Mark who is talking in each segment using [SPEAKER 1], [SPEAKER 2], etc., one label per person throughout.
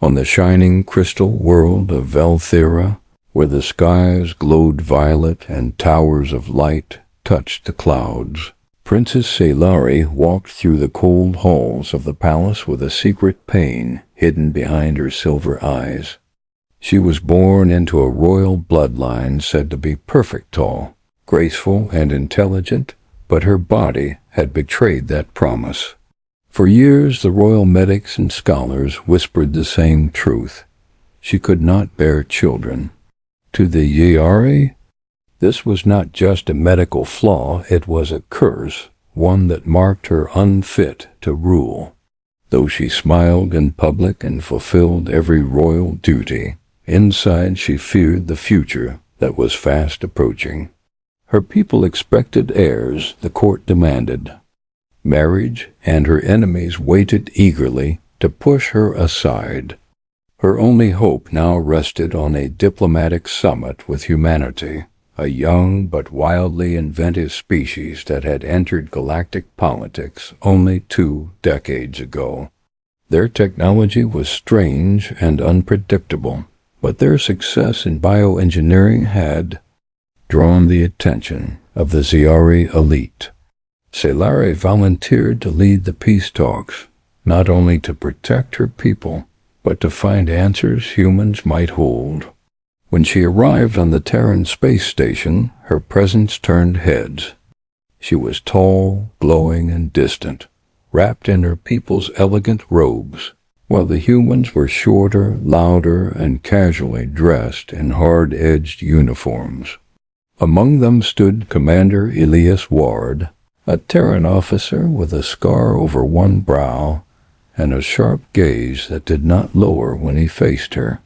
[SPEAKER 1] On the shining crystal world of Velthera, where the skies glowed violet and towers of light touched the clouds, Princess Sailari walked through the cold halls of the palace with a secret pain hidden behind her silver eyes. She was born into a royal bloodline said to be perfect tall, graceful and intelligent, but her body had betrayed that promise. For years the royal medics and scholars whispered the same truth. She could not bear children. To the Yiari, this was not just a medical flaw, it was a curse, one that marked her unfit to rule. Though she smiled in public and fulfilled every royal duty, inside she feared the future that was fast approaching. Her people expected heirs, the court demanded marriage, and her enemies waited eagerly to push her aside. Her only hope now rested on a diplomatic summit with humanity, a young but wildly inventive species that had entered galactic politics only 2 decades ago. Their technology was strange and unpredictable, but their success in bioengineering had drawn the attention of the Ziari elite. Sailari volunteered to lead the peace talks, not only to protect her people, but to find answers humans might hold. When she arrived on the Terran space station, her presence turned heads. She was tall, glowing, and distant, wrapped in her people's elegant robes, while the humans were shorter, louder, and casually dressed in hard-edged uniforms. Among them stood Commander Elias Ward, a Terran officer with a scar over one brow and a sharp gaze that did not lower when he faced her.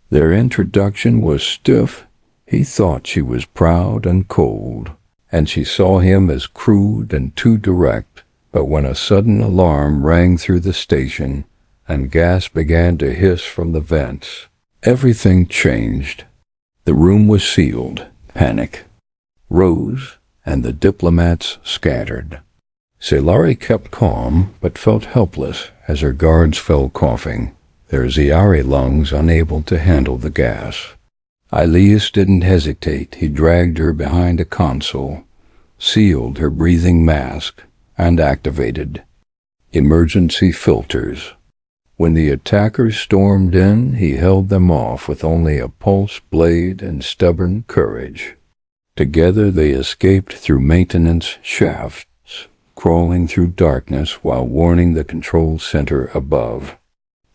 [SPEAKER 1] Their introduction was stiff. He thought she was proud and cold, and she saw him as crude and too direct. But when a sudden alarm rang through the station and gas began to hiss from the vents, everything changed. The room was sealed. Panic rose, and the diplomats scattered. Sailari kept calm, but felt helpless as her guards fell coughing, their Ziari lungs unable to handle the gas. Elias didn't hesitate. He dragged her behind a console, sealed her breathing mask, and activated emergency filters. When the attackers stormed in, he held them off with only a pulse blade and stubborn courage. Together they escaped through maintenance shafts, crawling through darkness while warning the control center above.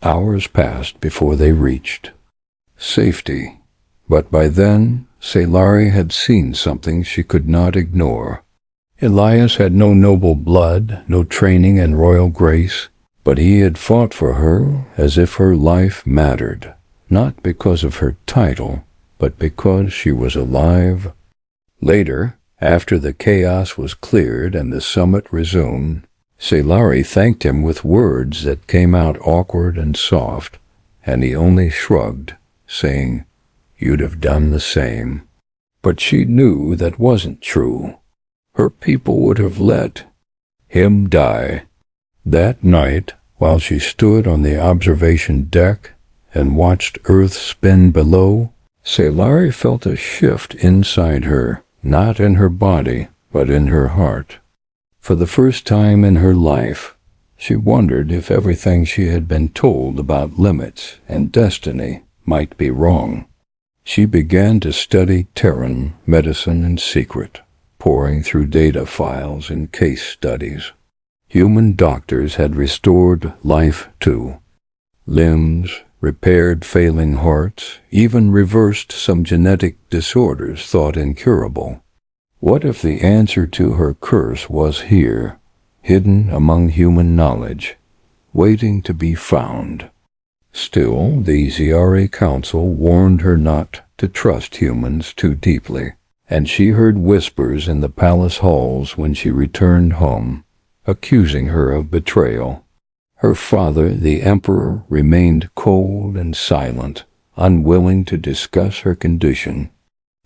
[SPEAKER 1] Hours passed before they reached safety, but by then Sailari had seen something she could not ignore. Elias had no noble blood, no training in royal grace, but he had fought for her as if her life mattered, not because of her title, but because she was alive. Later, after the chaos was cleared and the summit resumed, Sailari thanked him with words that came out awkward and soft, and he only shrugged, saying, "You'd have done the same." But she knew that wasn't true. Her people would have let him die. That night, while she stood on the observation deck and watched Earth spin below, Sailari felt a shift inside her, not in her body, but in her heart. For the first time in her life, she wondered if everything she had been told about limits and destiny might be wrong. She began to study Terran medicine in secret, poring through data files and case studies. Human doctors had restored life to limbs, repaired failing hearts, even reversed some genetic disorders thought incurable. What if the answer to her curse was here, hidden among human knowledge, waiting to be found? Still, the Ziari Council warned her not to trust humans too deeply, and she heard whispers in the palace halls when she returned home, accusing her of betrayal. Her father, the emperor, remained cold and silent, unwilling to discuss her condition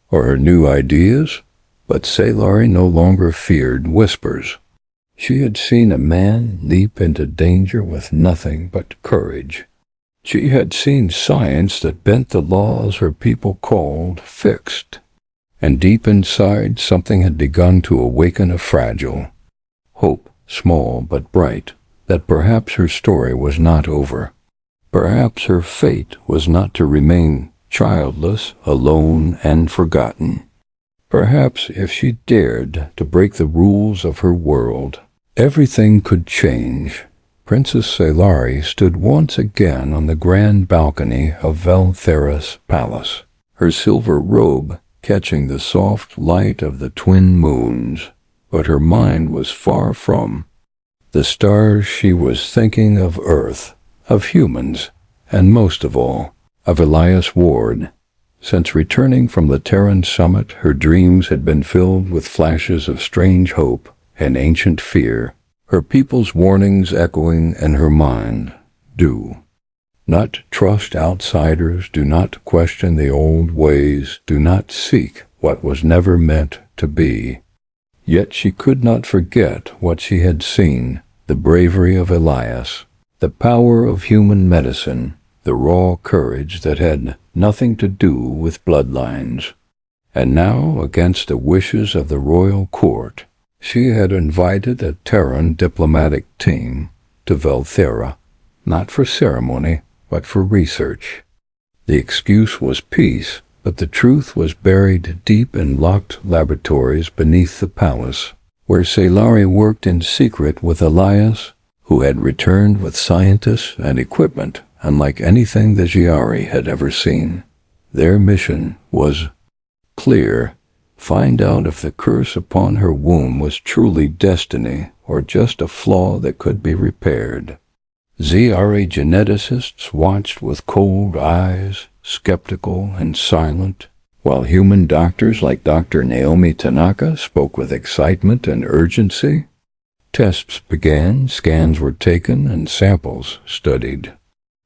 [SPEAKER 1] or her new ideas, but Sailari no longer feared whispers. She had seen a man leap into danger with nothing but courage. She had seen science that bent the laws her people called fixed, and deep inside something had begun to awaken a fragile hope, small but bright, that perhaps her story was not over. Perhaps her fate was not to remain childless, alone, and forgotten. Perhaps if she dared to break the rules of her world, everything could change. Princess Sailari stood once again on the grand balcony of Velthera's palace, her silver robe catching the soft light of the twin moons. But her mind was far from the stars. She was thinking of Earth, of humans, and most of all, of Elias Ward. Since returning from the Terran summit, her dreams had been filled with flashes of strange hope and ancient fear, her people's warnings echoing in her mind. Do not trust outsiders, do not question the old ways, do not seek what was never meant to be. Yet she could not forget what she had seen, the bravery of Elias, the power of human medicine, the raw courage that had nothing to do with bloodlines. And now, against the wishes of the royal court, she had invited a Terran diplomatic team to Velthera, not for ceremony, but for research. The excuse was peace, but the truth was buried deep in locked laboratories beneath the palace, where Sailari worked in secret with Elias, who had returned with scientists and equipment unlike anything the Giari had ever seen. Their mission was clear: find out if the curse upon her womb was truly destiny or just a flaw that could be repaired. Giari geneticists watched with cold eyes, skeptical and silent, while human doctors like Dr. Naomi Tanaka spoke with excitement and urgency. Tests began, scans were taken, and samples studied.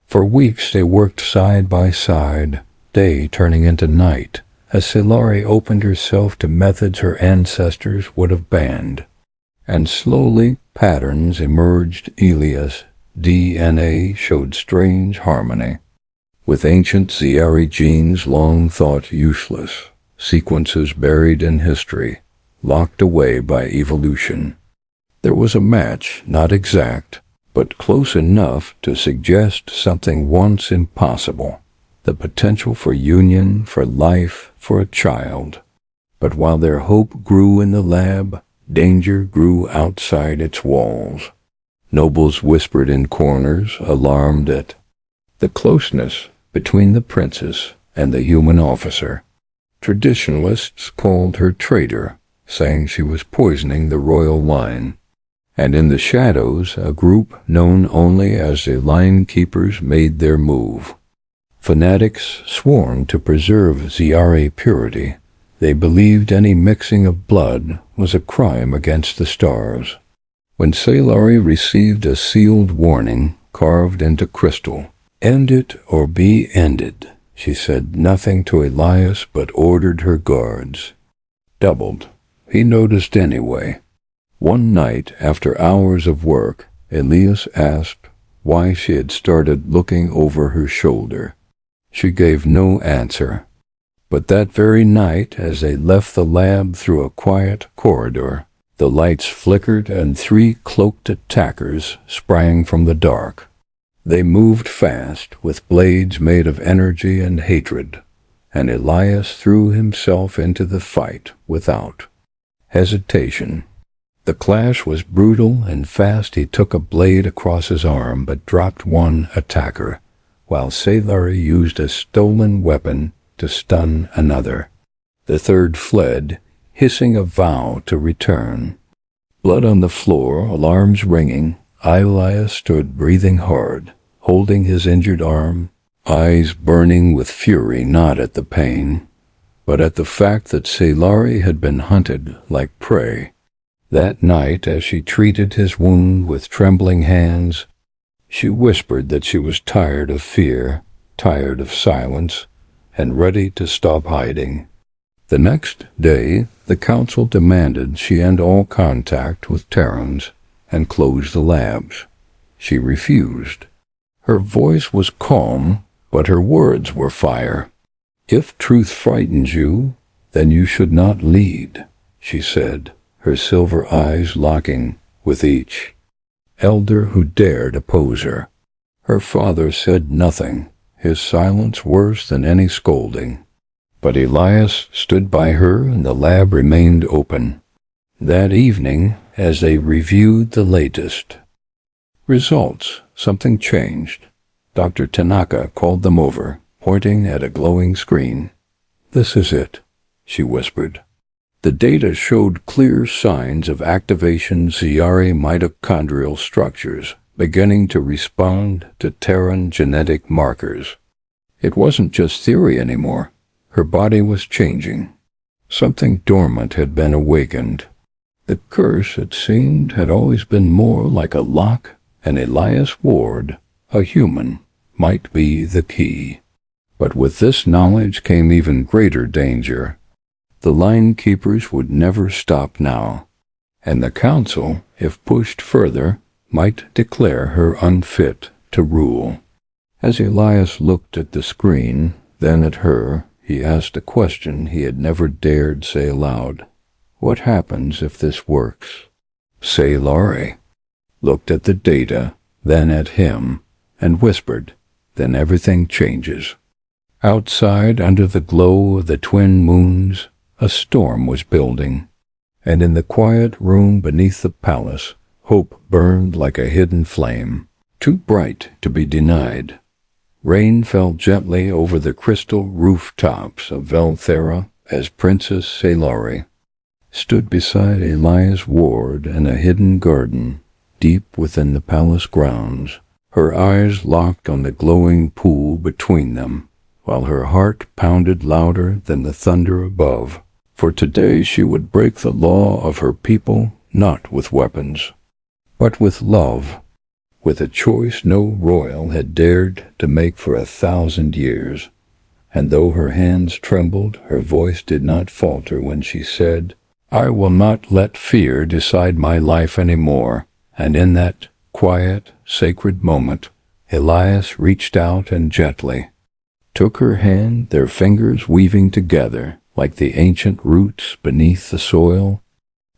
[SPEAKER 1] For weeks they worked side by side, day turning into night, as Sailari opened herself to methods her ancestors would have banned. And slowly patterns emerged. Elias' DNA showed strange harmony with ancient Giari genes long thought useless, sequences buried in history, locked away by evolution. There was a match, not exact, but close enough to suggest something once impossible, the potential for union, for life, for a child. But while their hope grew in the lab, danger grew outside its walls. Nobles whispered in corners, alarmed at the closeness between the princess and the human officer. Traditionalists called her traitor, saying she was poisoning the royal line. And in the shadows, a group known only as the Line Keepers made their move. Fanatics sworn to preserve Giari purity. They believed any mixing of blood was a crime against the stars. When Sailari received a sealed warning carved into crystal, "End it or be ended," she said nothing to Elias but ordered her guards doubled. He noticed anyway. One night, after hours of work, Elias asked why she had started looking over her shoulder. She gave no answer. But that very night, as they left the lab through a quiet corridor, the lights flickered and 3 cloaked attackers sprang from the dark. They moved fast, with blades made of energy and hatred, and Elias threw himself into the fight without hesitation. The clash was brutal and fast. He took a blade across his arm but dropped one attacker, while Sailari used a stolen weapon to stun another. The third fled, hissing a vow to return. Blood on the floor, alarms ringing, Elias stood breathing hard, holding his injured arm, eyes burning with fury, not at the pain, but at the fact that Sailari had been hunted like prey. That night, as she treated his wound with trembling hands, she whispered that she was tired of fear, tired of silence, and ready to stop hiding. The next day, the council demanded she end all contact with Terrans and close the labs. She refused. Her voice was calm, but her words were fire. "If truth frightens you, then you should not lead," she said, her silver eyes locking with each elder who dared oppose her. Her father said nothing, his silence worse than any scolding. But Elias stood by her and the lab remained open. That evening, as they reviewed the latest results, something changed. Dr. Tanaka called them over, pointing at a glowing screen. "This is it," she whispered. The data showed clear signs of activation Zyari mitochondrial structures, beginning to respond to Terran genetic markers. It wasn't just theory anymore. Her body was changing. Something dormant had been awakened. The curse, it seemed, had always been more like a lock, and Elias Ward, a human, might be the key. But with this knowledge came even greater danger. The line keepers would never stop now, and the council, if pushed further, might declare her unfit to rule. As Elias looked at the screen, then at her, he asked a question he had never dared say aloud. "What happens if this works?" Sailari looked at the data, then at him, and whispered, "Then everything changes." Outside, under the glow of the twin moons, a storm was building, and in the quiet room beneath the palace, hope burned like a hidden flame, too bright to be denied. Rain fell gently over the crystal rooftops of Velthera as Princess Sailari stood beside Elias Ward in a hidden garden deep within the palace grounds, her eyes locked on the glowing pool between them, while her heart pounded louder than the thunder above. For today she would break the law of her people, not with weapons, but with love, with a choice no royal had dared to make for 1,000 years. And though her hands trembled, her voice did not falter when she said, "I will not let fear decide my life any more." And in that quiet, sacred moment, Elias reached out and gently took her hand, their fingers weaving together like the ancient roots beneath the soil,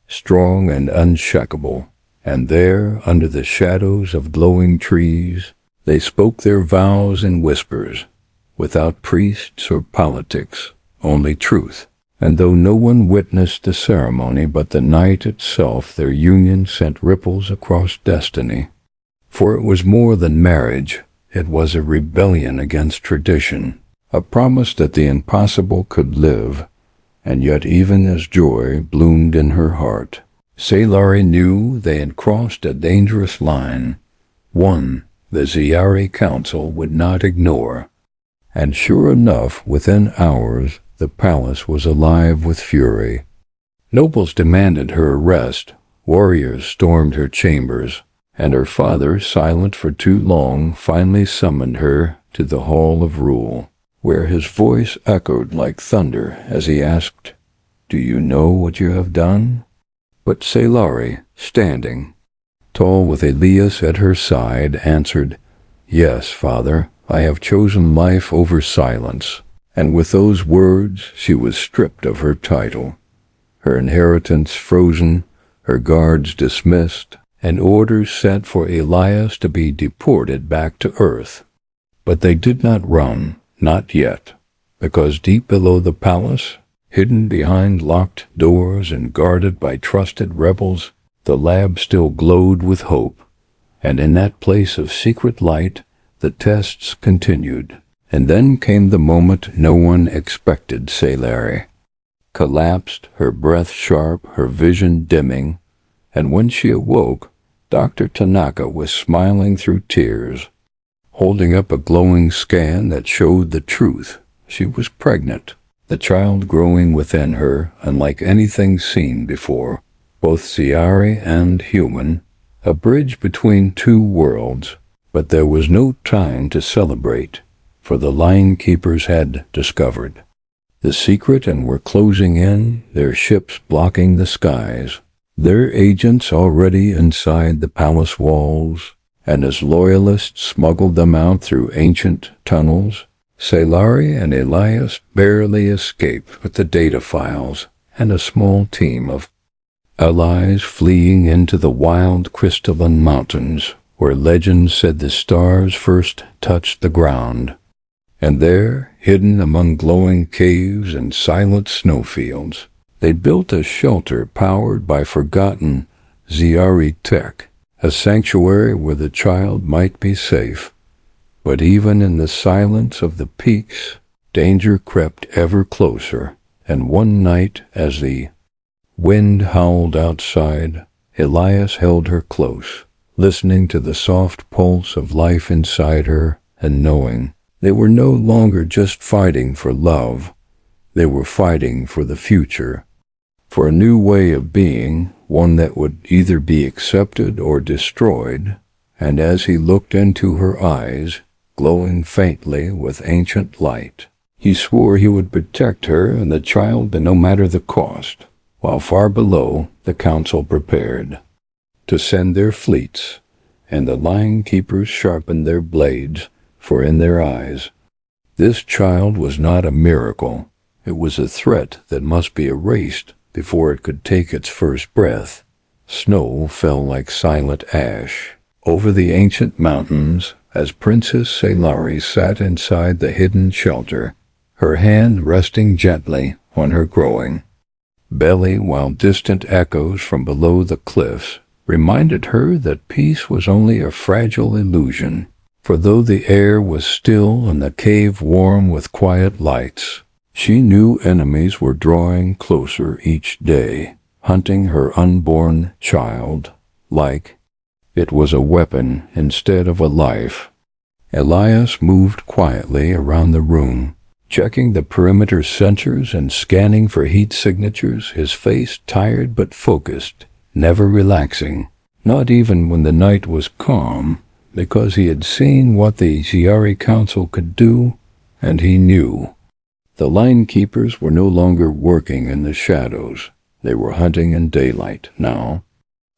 [SPEAKER 1] strong and unshakable. And there, under the shadows of glowing trees, they spoke their vows in whispers, without priests or politics, only truth. And though no one witnessed the ceremony but the night itself, their union sent ripples across destiny. For it was more than marriage, it was a rebellion against tradition, a promise that the impossible could live. And yet even as joy bloomed in her heart, Sailari knew they had crossed a dangerous line, one the Zyari Council would not ignore. And sure enough, within hours, the palace was alive with fury. Nobles demanded her arrest, warriors stormed her chambers, and her father, silent for too long, finally summoned her to the Hall of Rule, where his voice echoed like thunder as he asked, "Do you know what you have done?" But Sailari, standing, tall with Elias at her side, answered, "Yes, father, I have chosen life over silence." And with those words she was stripped of her title, her inheritance frozen, her guards dismissed, and orders set for Elias to be deported back to Earth. But they did not run, not yet, because deep below the palace, hidden behind locked doors and guarded by trusted rebels, the lab still glowed with hope. And in that place of secret light, the tests continued. And then came the moment no one expected. Sailari collapsed, her breath sharp, her vision dimming, and when she awoke, Dr. Tanaka was smiling through tears, holding up a glowing scan that showed the truth. She was pregnant, the child growing within her, unlike anything seen before, both Zyari and human, a bridge between two worlds. But there was no time to celebrate, for the line keepers had discovered the secret and were closing in, their ships blocking the skies, their agents already inside the palace walls, and as loyalists smuggled them out through ancient tunnels, Sailari and Elias barely escaped with the data files and a small team of allies fleeing into the wild crystalline mountains where legend said the stars first touched the ground. And there, hidden among glowing caves and silent snowfields, they built a shelter powered by forgotten Ziari tech, a sanctuary where the child might be safe. But even in the silence of the peaks, danger crept ever closer, and one night as the wind howled outside, Elias held her close, listening to the soft pulse of life inside her and knowing they were no longer just fighting for love. They were fighting for the future, for a new way of being, one that would either be accepted or destroyed. And as he looked into her eyes, glowing faintly with ancient light, he swore he would protect her and the child no matter the cost, while far below the council prepared to send their fleets, and the line keepers sharpened their blades, for in their eyes, this child was not a miracle. It was a threat that must be erased before it could take its first breath. Snow fell like silent ash over the ancient mountains as Princess Sailari sat inside the hidden shelter, her hand resting gently on her growing belly while distant echoes from below the cliffs reminded her that peace was only a fragile illusion. For though the air was still and the cave warm with quiet lights, she knew enemies were drawing closer each day, hunting her unborn child, like it was a weapon instead of a life. Elias moved quietly around the room, checking the perimeter sensors and scanning for heat signatures, his face tired but focused, never relaxing, not even when the night was calm, because he had seen what the Ziari Council could do, and he knew. The line keepers were no longer working in the shadows. They were hunting in daylight now,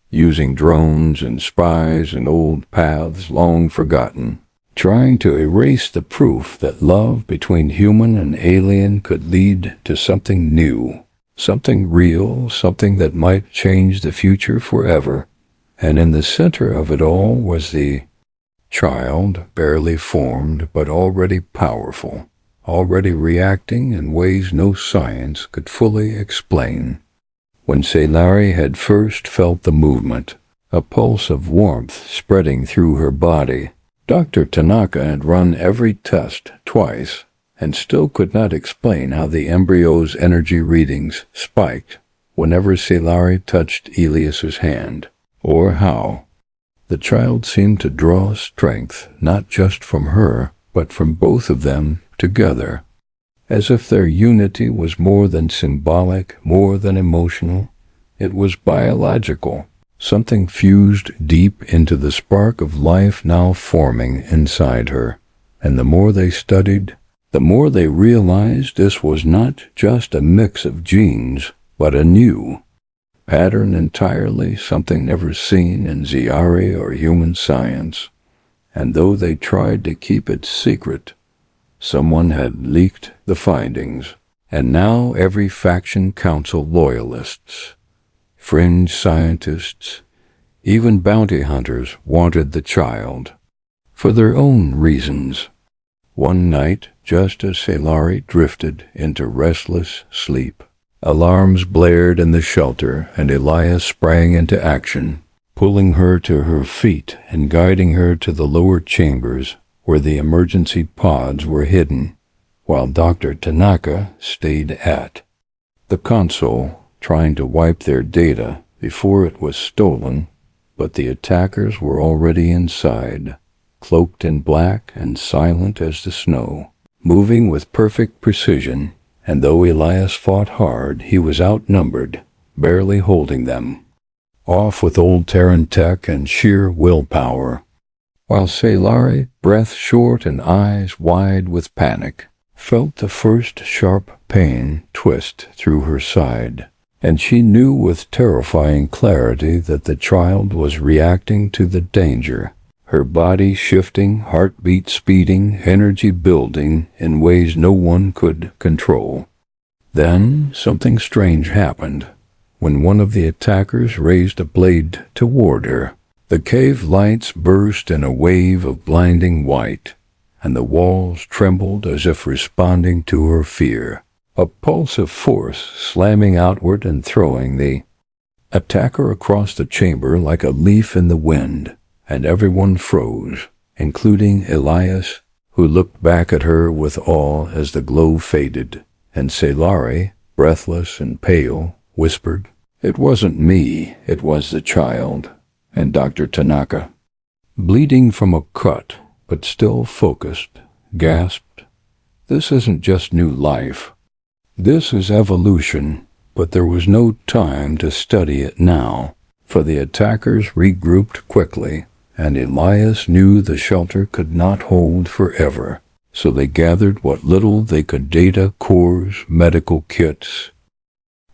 [SPEAKER 1] using drones and spies and old paths long forgotten, trying to erase the proof that love between human and alien could lead to something new, something real, something that might change the future forever. And in the center of it all was the child, barely formed but already powerful, already reacting in ways no science could fully explain. When Sailari had first felt the movement, a pulse of warmth spreading through her body, Dr. Tanaka had run every test twice and still could not explain how the embryo's energy readings spiked whenever Sailari touched Elias's hand, or how the child seemed to draw strength not just from her, but from both of them together, as if their unity was more than symbolic, more than emotional. It was biological, something fused deep into the spark of life now forming inside her. And the more they studied, the more they realized this was not just a mix of genes, but a new pattern entirely, something never seen in Ziari or human science. And though they tried to keep it secret, someone had leaked the findings, and now every faction council loyalists, fringe scientists, even bounty hunters wanted the child, for their own reasons. One night, just as Sailari drifted into restless sleep, alarms blared in the shelter, and Elias sprang into action, pulling her to her feet and guiding her to the lower chambers where the emergency pods were hidden, while Dr. Tanaka stayed at the console, trying to wipe their data before it was stolen. But the attackers were already inside, cloaked in black and silent as the snow, moving with perfect precision. And though Elias fought hard, he was outnumbered, barely holding them off with old Terran tech and sheer willpower, while Sailari, breath short and eyes wide with panic, felt the first sharp pain twist through her side, and she knew with terrifying clarity that the child was reacting to the danger her body shifting, heartbeat speeding, energy building in ways no one could control. Then something strange happened. When one of the attackers raised a blade toward her, the cave lights burst in a wave of blinding white, and the walls trembled as if responding to her fear. A pulse of force slamming outward and throwing the attacker across the chamber like a leaf in the wind, and everyone froze, including Elias, who looked back at her with awe as the glow faded, and Sailari, breathless and pale, whispered, "It wasn't me, it was the child." And Dr. Tanaka, bleeding from a cut, but still focused, gasped, "This isn't just new life. This is evolution." But there was no time to study it now, for the attackers regrouped quickly, and Elias knew the shelter could not hold forever. So they gathered what little they could, data cores, medical kits,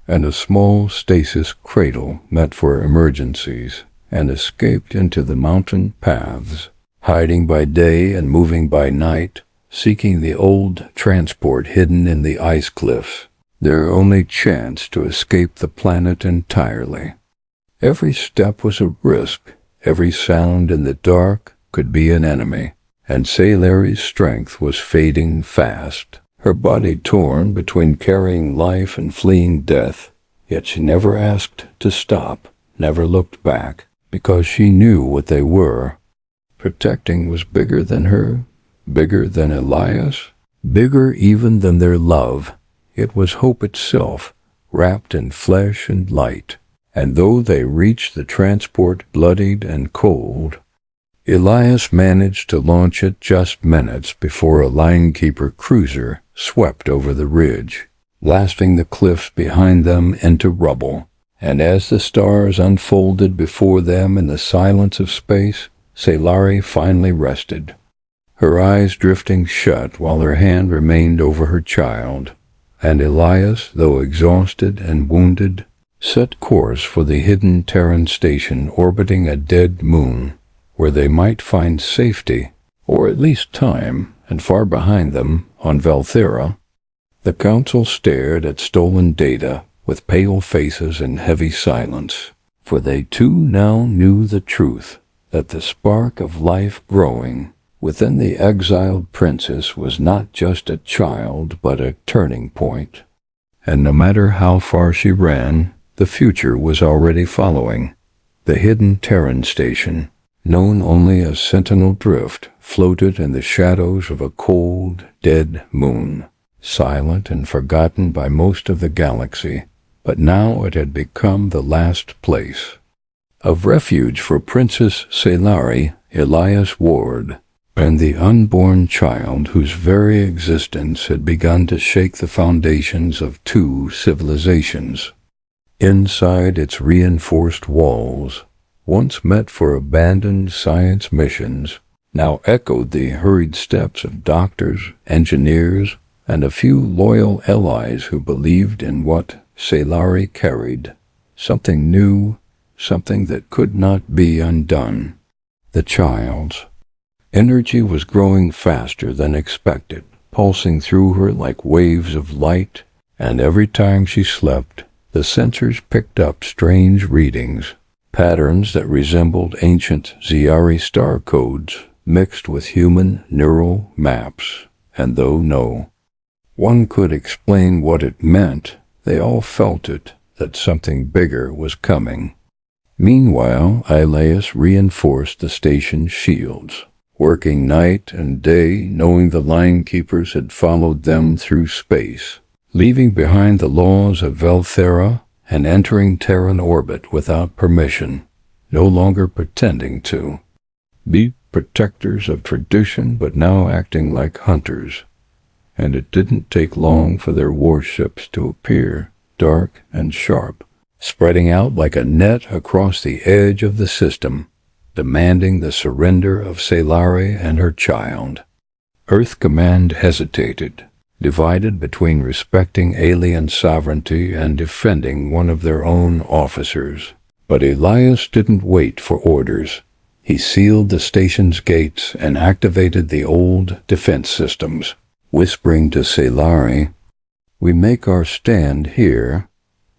[SPEAKER 1] and a small stasis cradle meant for emergencies, and escaped into the mountain paths, hiding by day and moving by night, seeking the old transport hidden in the ice cliffs, their only chance to escape the planet entirely. Every step was a risk, every sound in the dark could be an enemy, and Sailari's strength was fading fast, her body torn between carrying life and fleeing death, yet she never asked to stop, never looked back, because she knew what they were. Protecting was bigger than her, bigger than Elias, bigger even than their love. It was hope itself, wrapped in flesh and light. And though they reached the transport bloodied and cold, Elias managed to launch it just minutes before a linekeeper cruiser swept over the ridge, blasting the cliffs behind them into rubble. And as the stars unfolded before them in the silence of space, Sailari finally rested, her eyes drifting shut while her hand remained over her child. And Elias, though exhausted and wounded, set course for the hidden Terran station orbiting a dead moon, where they might find safety, or at least time, and far behind them, on Valthera. The council stared at stolen data with pale faces and heavy silence, for they too now knew the truth, that the spark of life growing within the exiled princess was not just a child, but a turning point. And no matter how far she ran, the future was already following. The hidden Terran station, known only as Sentinel Drift, floated in the shadows of a cold, dead moon, silent and forgotten by most of the galaxy, but now it had become the last place of refuge for Princess Sailari, Elias Ward, and the unborn child whose very existence had begun to shake the foundations of two civilizations. Inside its reinforced walls, once meant for abandoned science missions, now echoed the hurried steps of doctors, engineers, and a few loyal allies who believed in what Sailari carried, something new, something that could not be undone. The child's energy was growing faster than expected, pulsing through her like waves of light, and every time she slept, the sensors picked up strange readings, patterns that resembled ancient Ziari star codes mixed with human neural maps. And though no one could explain what it meant, they all felt it, that something bigger was coming. Meanwhile, Elias reinforced the station's shields, working night and day, knowing the linekeepers had followed them through space, leaving behind the laws of Valthera and entering Terran orbit without permission, no longer pretending to be protectors of tradition, but now acting like hunters. And it didn't take long for their warships to appear, dark and sharp, spreading out like a net across the edge of the system, demanding the surrender of Sailari and her child. Earth Command hesitated, divided between respecting alien sovereignty and defending one of their own officers. But Elias didn't wait for orders. He sealed the station's gates and activated the old defense systems, whispering to Sailari, "We make our stand here,"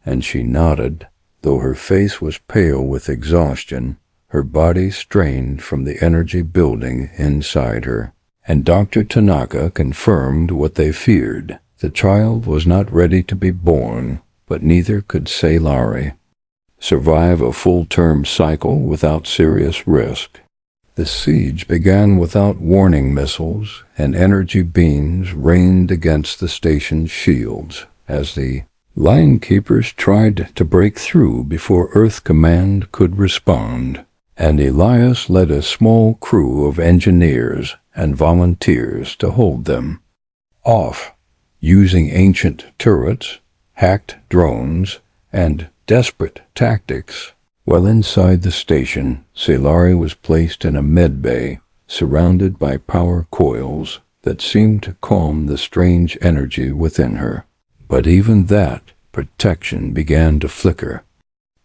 [SPEAKER 1] and she nodded, though her face was pale with exhaustion, her body strained from the energy building inside her. And Dr. Tanaka confirmed what they feared. The child was not ready to be born, but neither could Sailari survive a full-term cycle without serious risk. The siege began without warning missiles, and energy beams rained against the station's shields as the line keepers tried to break through before Earth Command could respond. And Elias led a small crew of engineers and volunteers to hold them off, using ancient turrets, hacked drones, and desperate tactics. While inside the station, Sailari was placed in a medbay, surrounded by power coils that seemed to calm the strange energy within her. But even that protection began to flicker,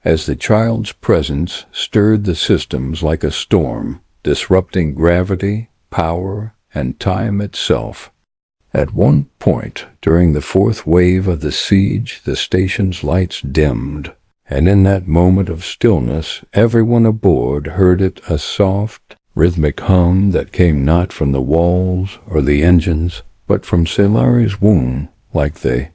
[SPEAKER 1] as the child's presence stirred the systems like a storm, disrupting gravity, power, and time itself. At one point, during the fourth wave of the siege, the station's lights dimmed, and in that moment of stillness, everyone aboard heard it, a soft, rhythmic hum that came not from the walls or the engines, but from Sailari's womb, like the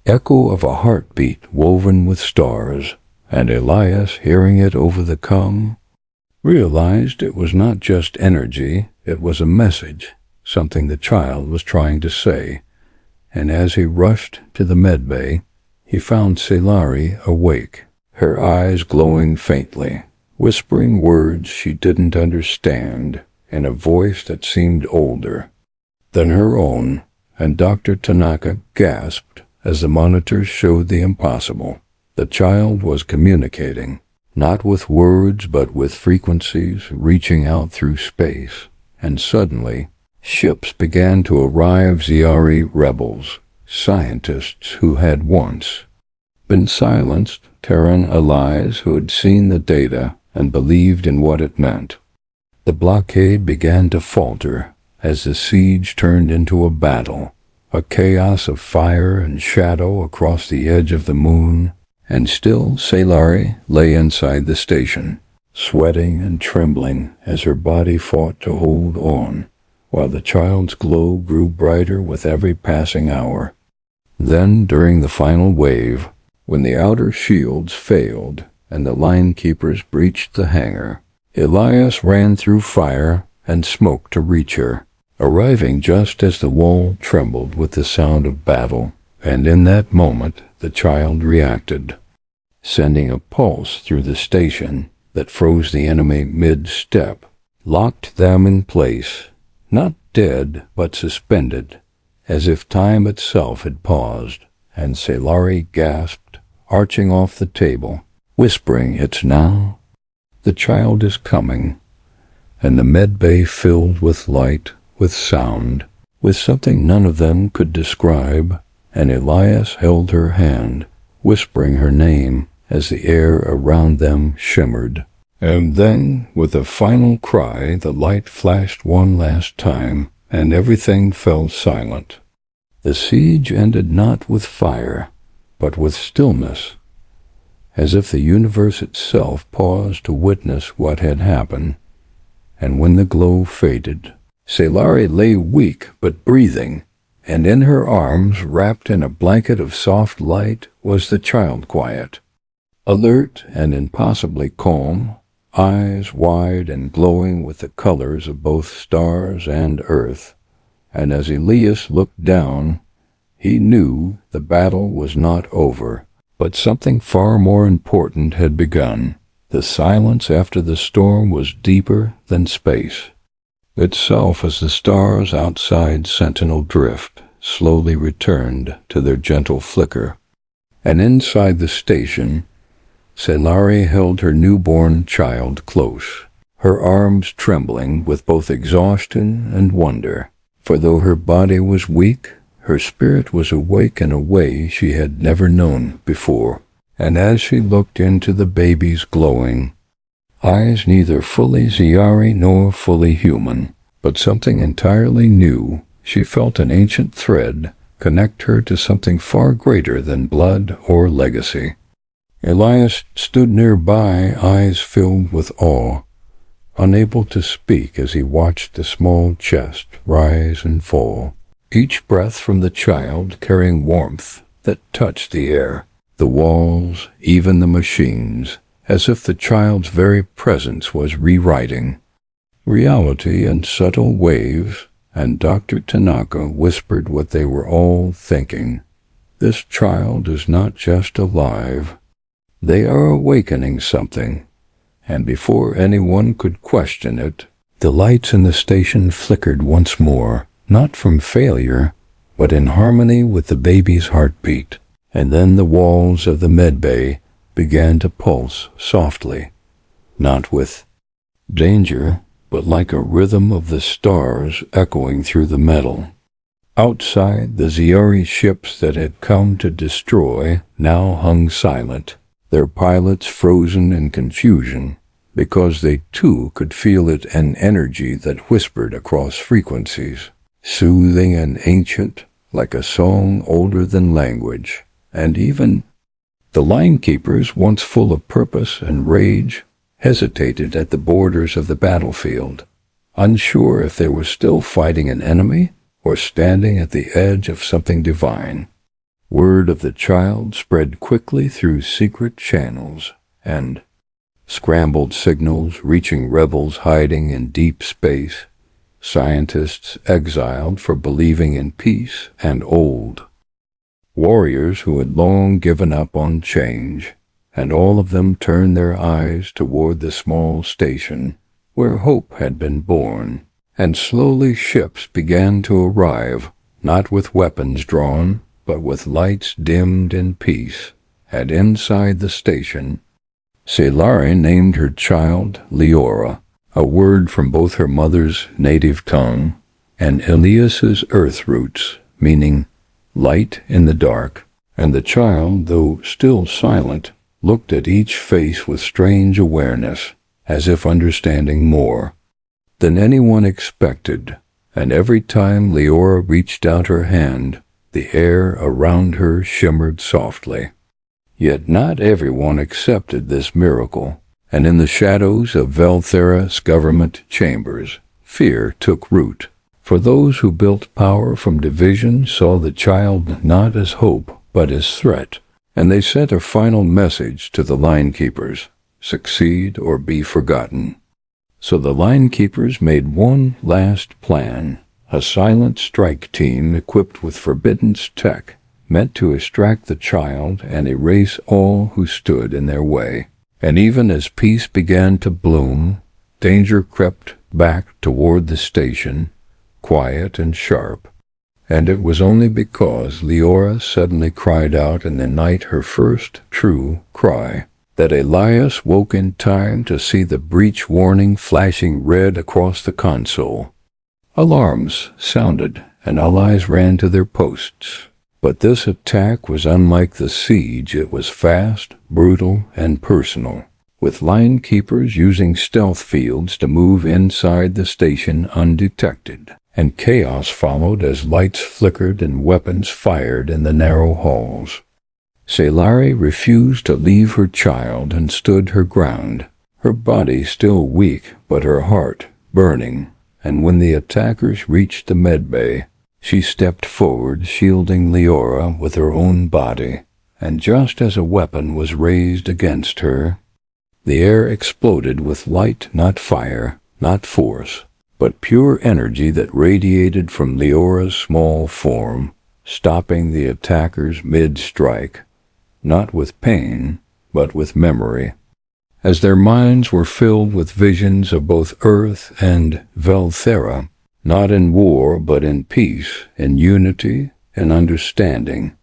[SPEAKER 1] echo of a heartbeat woven with stars. And Elias, hearing it over the comm, realized it was not just energy, it was a message, something the child was trying to say. And as he rushed to the medbay, he found Sailari awake, her eyes glowing faintly, whispering words she didn't understand in a voice that seemed older than her own, and Dr. Tanaka gasped as the monitors showed the impossible. The child was communicating, not with words but with frequencies reaching out through space, and suddenly ships began to arrive, Ziari rebels, scientists who had once been silenced, Terran allies who had seen the data and believed in what it meant. The blockade began to falter as the siege turned into a battle, a chaos of fire and shadow across the edge of the moon. And still Sailari lay inside the station, sweating and trembling as her body fought to hold on, while the child's glow grew brighter with every passing hour. Then, during the final wave, when the outer shields failed and the line keepers breached the hangar, Elias ran through fire and smoke to reach her, arriving just as the wall trembled with the sound of battle. And in that moment, the child reacted, sending a pulse through the station that froze the enemy mid-step, locked them in place, not dead but suspended, as if time itself had paused. And Sailari gasped, arching off the table, whispering, "It's now." The child is coming, and the medbay filled with light, with sound, with something none of them could describe. And Elias held her hand, whispering her name as the air around them shimmered. And then, with a final cry, the light flashed one last time, and everything fell silent. The siege ended not with fire, but with stillness, as if the universe itself paused to witness what had happened. And when the glow faded, Sailari lay weak but breathing, and in her arms, wrapped in a blanket of soft light, was the child, quiet, alert and impossibly calm, eyes wide and glowing with the colors of both stars and earth. And as Elias looked down, he knew the battle was not over, but something far more important had begun. The silence after the storm was deeper than space itself, as the stars outside Sentinel Drift slowly returned to their gentle flicker. And inside the station, Sailari held her newborn child close, her arms trembling with both exhaustion and wonder. For though her body was weak, her spirit was awake in a way she had never known before. And as she looked into the baby's glowing eyes neither fully Ziari nor fully human, but something entirely new. She felt an ancient thread connect her to something far greater than blood or legacy. Elias stood nearby, eyes filled with awe, unable to speak as he watched the small chest rise and fall, each breath from the child carrying warmth that touched the air, the walls, even the machines, as if the child's very presence was rewriting reality in subtle waves. And Dr. Tanaka whispered what they were all thinking. This child is not just alive. They are awakening something. And before anyone could question it, the lights in the station flickered once more, not from failure, but in harmony with the baby's heartbeat. And then the walls of the medbay began to pulse softly, not with danger, but like a rhythm of the stars echoing through the metal. Outside, the Ziari ships that had come to destroy now hung silent, their pilots frozen in confusion, because they too could feel it, an energy that whispered across frequencies, soothing and ancient, like a song older than language. And even the line-keepers, once full of purpose and rage, hesitated at the borders of the battlefield, unsure if they were still fighting an enemy or standing at the edge of something divine. Word of the child spread quickly through secret channels and scrambled signals reaching rebels hiding in deep space, scientists exiled for believing in peace, and old warriors who had long given up on change. And all of them turned their eyes toward the small station where hope had been born. And slowly ships began to arrive, not with weapons drawn, but with lights dimmed in peace. And inside the station, Sailari named her child Leora, a word from both her mother's native tongue and Elias's earth roots, meaning light in the dark. And the child, though still silent, looked at each face with strange awareness, as if understanding more than anyone expected. And every time Leora reached out her hand, the air around her shimmered softly. Yet not everyone accepted this miracle, and in the shadows of Velthera's government chambers, fear took root. For those who built power from division saw the child not as hope, but as threat. And they sent a final message to the line-keepers: succeed or be forgotten. So the line-keepers made one last plan, a silent strike team equipped with forbidden tech, meant to extract the child and erase all who stood in their way. And even as peace began to bloom, danger crept back toward the station, quiet and sharp. And it was only because Leora suddenly cried out in the night her first true cry that Elias woke in time to see the breach warning flashing red across the console. Alarms sounded, and allies ran to their posts. But this attack was unlike the siege. It was fast, brutal, and personal, with line keepers using stealth fields to move inside the station undetected. And chaos followed as lights flickered and weapons fired in the narrow halls. Sailari refused to leave her child and stood her ground, her body still weak but her heart burning. And when the attackers reached the medbay, she stepped forward, shielding Leora with her own body. And just as a weapon was raised against her, the air exploded with light, not fire, not force, but pure energy that radiated from Leora's small form, stopping the attackers mid-strike, not with pain, but with memory. As their minds were filled with visions of both Earth and Velthera, not in war but in peace, in unity and understanding.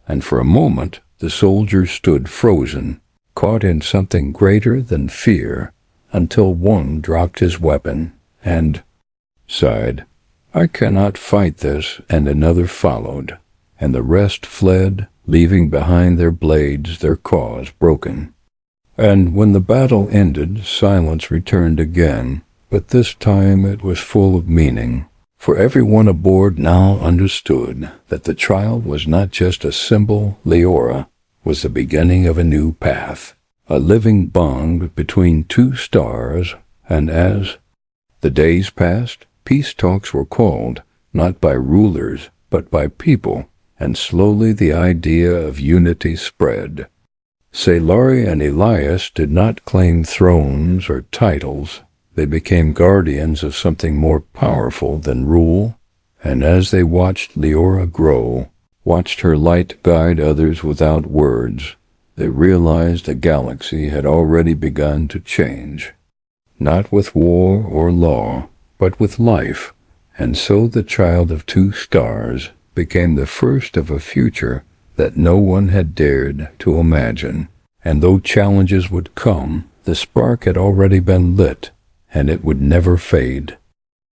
[SPEAKER 1] And for a moment the soldiers stood frozen, caught in something greater than fear, until one dropped his weapon and sighed, "I cannot fight this," and another followed, and the rest fled, leaving behind their blades, their cause broken. And when the battle ended, silence returned again, but this time it was full of meaning. For everyone aboard now understood that the child was not just a symbol. Leora was the beginning of a new path, a living bond between two stars. And as the days passed, peace talks were called, not by rulers, but by people, and slowly the idea of unity spread. Sailari and Elias did not claim thrones or titles. They became guardians of something more powerful than rule, and as they watched Leora grow, watched her light guide others without words, they realized the galaxy had already begun to change. Not with war or law, but with life, and so the child of two stars became the first of a future that no one had dared to imagine. And though challenges would come, the spark had already been lit, and it would never fade.